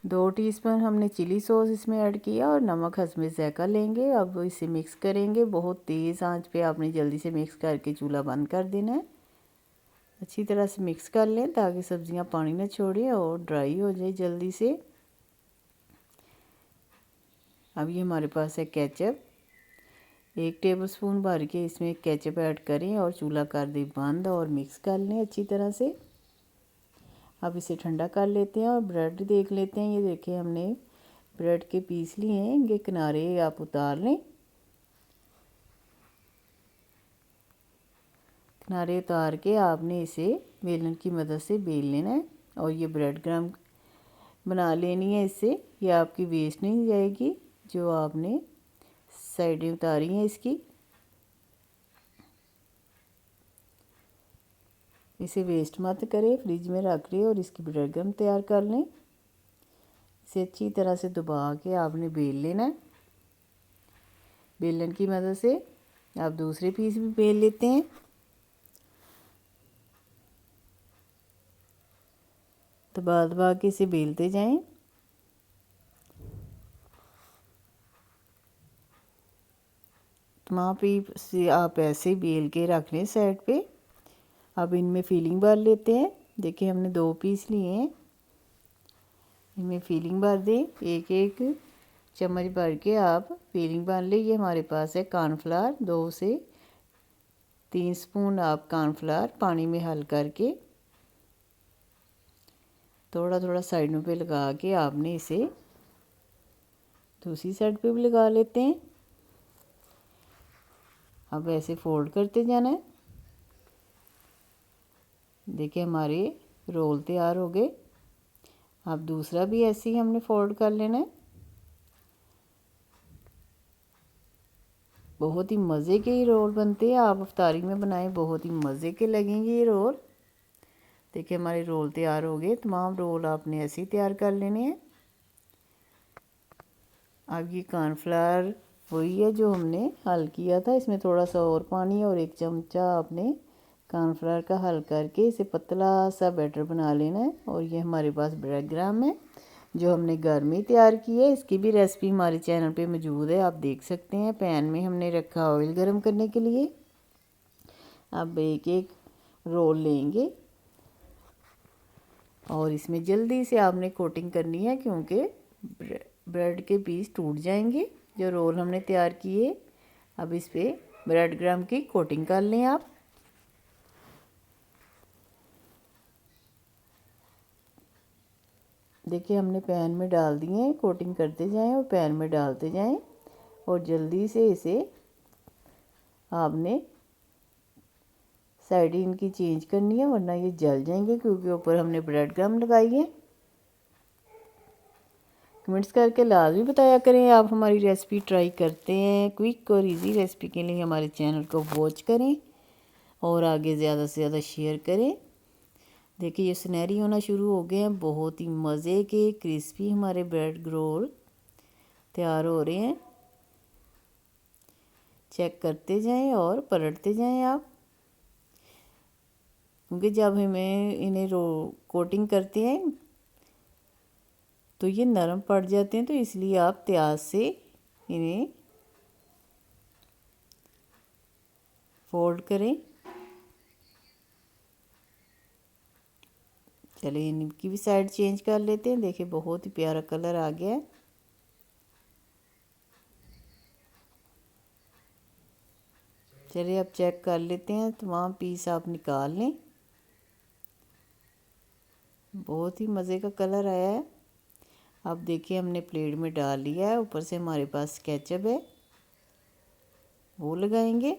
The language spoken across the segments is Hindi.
2 टीस्पून हमने चिली सॉस इसमें ऐड किया और नमक हस्बे ज़ायक़ा लेंगे। अब इसे मिक्स करेंगे। बहुत तेज़ आंच पे आपने जल्दी से मिक्स करके चूल्हा बंद कर देना है। अच्छी तरह से मिक्स कर लें ताकि सब्जियां पानी ना छोड़ें और ड्राई हो जाए जल्दी से। अब ये हमारे पास है केचप। 1 टेबलस्पून भर के इसमें केचप ऐड करें और चूल्हा कर दें बंद और मिक्स कर लें अच्छी तरह से। अब इसे ठंडा कर लेते हैं और ब्रेड देख लेते हैं। ये देखिए हमने ब्रेड के पीस लिए हैं, इनके किनारे आप उतार लें। किनारे उतार के आपने इसे बेलन की मदद से बेल लेना है और ये ब्रेड क्रम्ब बना लेनी है। इससे ये आपकी वेस्ट नहीं जाएगी जो आपने साइडें उतारी हैं इसकी। इसे वेस्ट मत करें, फ्रिज में रख लें और इसकी ब्रेड क्रम्ब तैयार कर लें। इसे अच्छी तरह से दबा के आपने बेल लेना है बेलन की मदद से। आप दूसरे पीस भी बेल लेते हैं। दबा दबा के इसे बेलते जाएं। तमाम पीस आप ऐसे बेल के रख लें साइड पे। अब इनमें फीलिंग भर लेते हैं। देखिए हमने 2 पीस लिए हैं, इनमें फीलिंग भर दें। एक एक चम्मच भर के आप फीलिंग भर लें। ये हमारे पास है कॉर्नफ्लावर। 2 से 3 स्पून आप कॉर्नफ्लावर पानी में हल करके थोड़ा थोड़ा साइडों पे लगा के आपने इसे दूसरी साइड पे भी लगा लेते हैं। अब ऐसे फोल्ड करते जाना है। देखिए हमारे रोल तैयार हो गए। अब दूसरा भी ऐसे ही हमने फोल्ड कर लेना है। बहुत ही मज़े के ये रोल बनते हैं। आप इफ्तारी में बनाएं, बहुत ही मज़े के लगेंगे ये रोल। देखिए हमारे रोल तैयार हो गए। तमाम रोल आपने ऐसे ही तैयार कर लेने हैं। अब ये कॉर्नफ्लावर वही है जो हमने हल किया था, इसमें थोड़ा सा और पानी और 1 चमचा आपने कॉर्नफ्लावर का हल करके इसे पतला सा बैटर बना लेना है। और ये हमारे पास ब्रेड क्रम्ब है जो हमने घर में तैयार की है। इसकी भी रेसिपी हमारे चैनल पे मौजूद है, आप देख सकते हैं। पैन में हमने रखा ऑयल गर्म करने के लिए। अब एक एक रोल लेंगे और इसमें जल्दी से आपने कोटिंग करनी है क्योंकि ब्रेड के पीस टूट जाएंगे जो रोल हमने तैयार किए। अब इस पे ब्रेड क्रम्ब की कोटिंग कर लें आप। देखिए हमने पैन में डाल दिए हैं, कोटिंग करते जाएं और पैन में डालते जाएं और जल्दी से इसे आपने साइड इनकी चेंज करनी है वरना ये जल जाएंगे क्योंकि ऊपर हमने ब्रेड क्रम्ब लगाई है। कमेंट्स करके लाजमी बताया करें आप हमारी रेसिपी ट्राई करते हैं। क्विक और इजी रेसिपी के लिए हमारे चैनल को वॉच करें और आगे ज़्यादा से ज़्यादा शेयर करें। देखिए ये सुनहरी होना शुरू हो गए हैं। बहुत ही मज़े के क्रिस्पी हमारे ब्रेड रोल तैयार हो रहे हैं। चेक करते जाएं और पलटते जाएं आप, क्योंकि जब हमें इन्हें कोटिंग करते हैं तो ये नरम पड़ जाते हैं, तो इसलिए आप त्याज से इन्हें फोल्ड करें। चलिए इनकी भी साइड चेंज कर लेते हैं। देखिए बहुत ही प्यारा कलर आ गया है। चलिए अब चेक कर लेते हैं। तमाम पीस आप निकाल लें। बहुत ही मज़े का कलर आया है। अब देखिए हमने प्लेट में डाल लिया है। ऊपर से हमारे पास केचप है, वो लगाएंगे।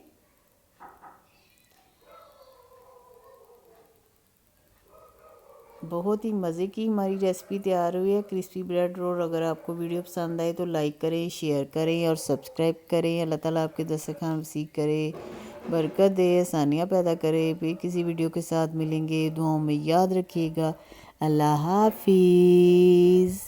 बहुत ही मज़े की हमारी रेसिपी तैयार हुई है क्रिस्पी ब्रेड रोल। अगर आपको वीडियो पसंद आए तो लाइक करें, शेयर करें और सब्सक्राइब करें। अल्लाह ताला आपके दस्तरखान वसीअ करे, बरकत दे, आसानियाँ पैदा करे। फिर किसी वीडियो के साथ मिलेंगे। दुआओं में याद रखिएगा। अल्लाह हाफिज़।